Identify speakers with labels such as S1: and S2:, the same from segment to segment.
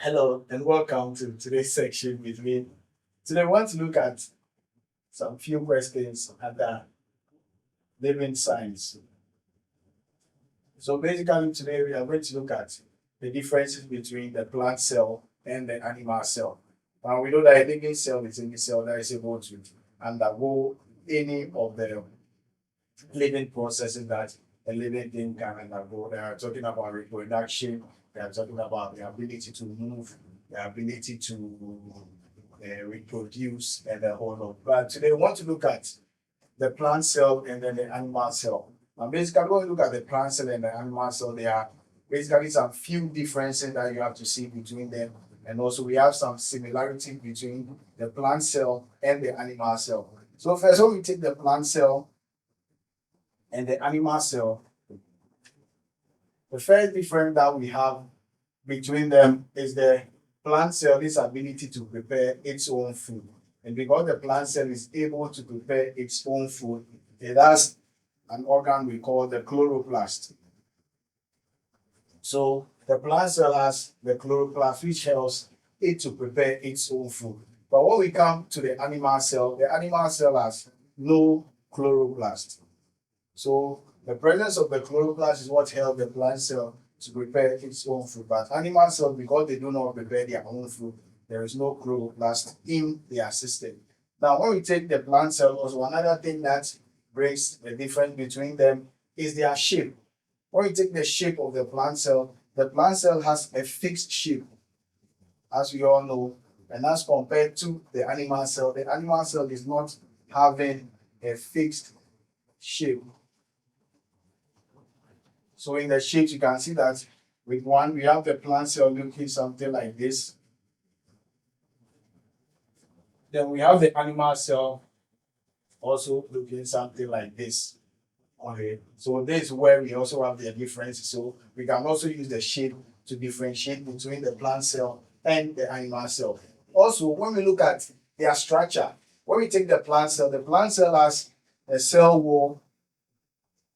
S1: Hello and welcome to today's section with me. Today, I want to look at some few questions under living science. So, basically, today we are going to look at the differences between the plant cell and the animal cell. Now, we know that a living cell is any cell that is able to undergo any of the living processes that a living thing can undergo. They are talking about reproduction, they are talking about the ability to move, the ability to reproduce, and the whole lot. But today we want to look at the plant cell and then the animal cell. And basically, when you look at the plant cell and the animal cell, there are basically some few differences that you have to see between them. And also, we have some similarity between the plant cell and the animal cell. So, first, when we take the plant cell and the animal cell, the first difference that we have between them is the plant cell's ability to prepare its own food. And because the plant cell is able to prepare its own food, it has an organ we call the chloroplast. So the plant cell has the chloroplast, which helps it to prepare its own food. But when we come to the animal cell has no chloroplast. So the presence of the chloroplast is what helps the plant cell to prepare its own food. But animal cells, because they do not prepare their own food, there is no chloroplast in their system. Now, when we take the plant cell, also another thing that brings the difference between them is their shape. When we take the shape of the plant cell has a fixed shape, as we all know, and as compared to the animal cell is not having a fixed shape. So in the shapes, you can see that with one, we have the plant cell looking something like this. Then we have the animal cell also looking something like this. Okay, so this is where we also have the difference. So we can also use the shape to differentiate between the plant cell and the animal cell. Also, when we look at their structure, when we take the plant cell has a cell wall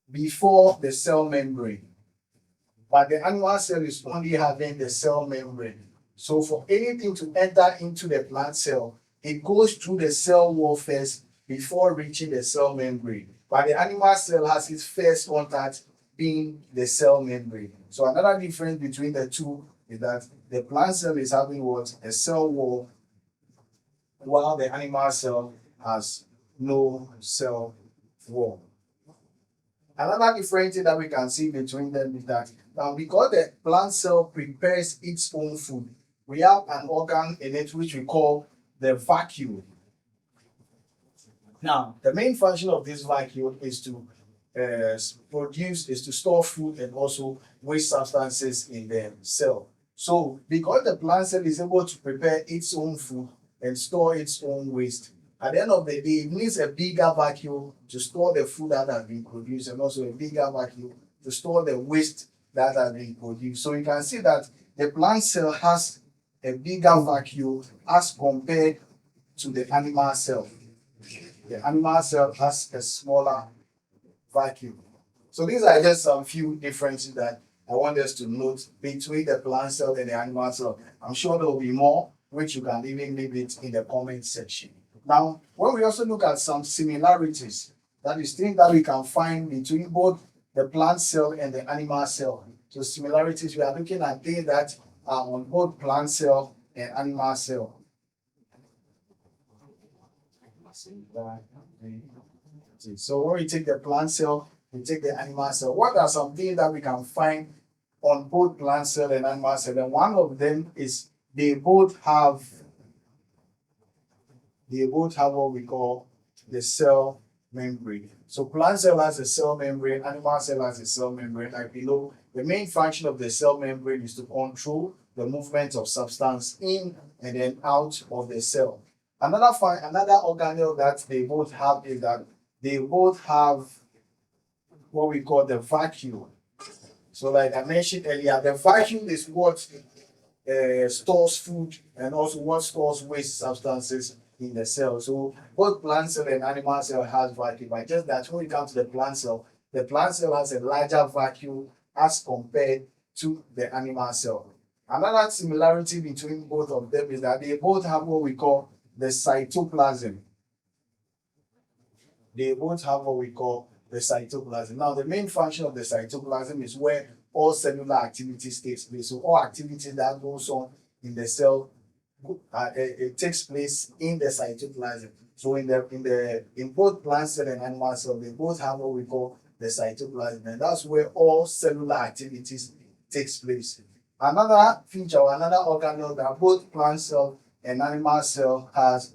S1: before the cell membrane. But the animal cell is only having the cell membrane. So for anything to enter into the plant cell, it goes through the cell wall first before reaching the cell membrane. But the animal cell has its first contact being the cell membrane. So another difference between the two is that the plant cell is having what? A cell wall, while the animal cell has no cell wall. Another difference that we can see between them is that now because the plant cell prepares its own food, we have an organ in it which we call the vacuole. Now, the main function of this vacuole is to store food and also waste substances in the cell. So, because the plant cell is able to prepare its own food and store its own waste, at the end of the day, it needs a bigger vacuole to store the food that has been produced and also a bigger vacuole to store the waste that has been produced. So you can see that the plant cell has a bigger vacuole as compared to the animal cell. The animal cell has a smaller vacuole. So these are just some few differences that I want us to note between the plant cell and the animal cell. I'm sure there will be more, which you can even leave it in the comment section. Now, when we also look at some similarities, that is things that we can find between both the plant cell and the animal cell. So similarities, we are looking at things that are on both plant cell and animal cell. So when we take the plant cell, we take the animal cell. What are some things that we can find on both plant cell and animal cell? And one of them is they both have what we call the cell membrane. So plant cell has a cell membrane, animal cell has a cell membrane. Like below, the main function of the cell membrane is to control the movement of substance in and then out of the cell. Another organelle that they both have is that they both have what we call the vacuole. So like I mentioned earlier, the vacuole is what stores food and also what stores waste substances in the cell. So both plant cell and animal cell has vacuole, but just that when we come to the plant cell has a larger vacuole as compared to the animal cell. Another similarity between both of them is that they both have what we call the cytoplasm. They both have what we call the cytoplasm. Now, the main function of the cytoplasm is where all cellular activities takes place. So all activities that goes on in the cell, it takes place in the cytoplasm. So in both plant cell and animal cell, they both have what we call the cytoplasm, and that's where all cellular activities takes place. Another feature or another organelle that both plant cell and animal cell has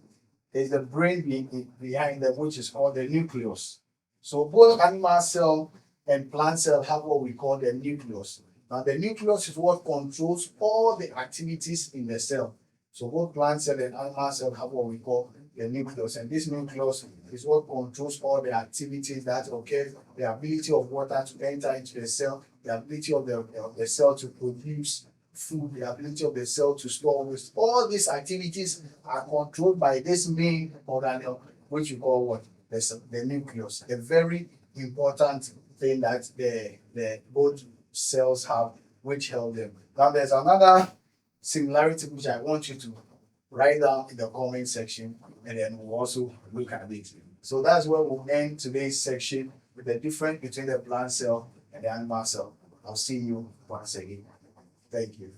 S1: is the brain behind them, which is called the nucleus. So both animal cell and plant cell have what we call the nucleus. Now the nucleus is what controls all the activities in the cell. So both plant cell and animal cell have what we call the nucleus, and this nucleus is what controls all the activities that occur, the ability of water to enter into the cell, the ability of the cell to produce food, the ability of the cell to store waste. All these activities are controlled by this main organelle, which we call what? The nucleus. A very important thing that the both cells have, which help them. Now there's another similarity which I want you to write down in the comment section, and then we'll also look at it. So that's where we'll end today's section with the difference between the plant cell and the animal cell. I'll see you once again. Thank you.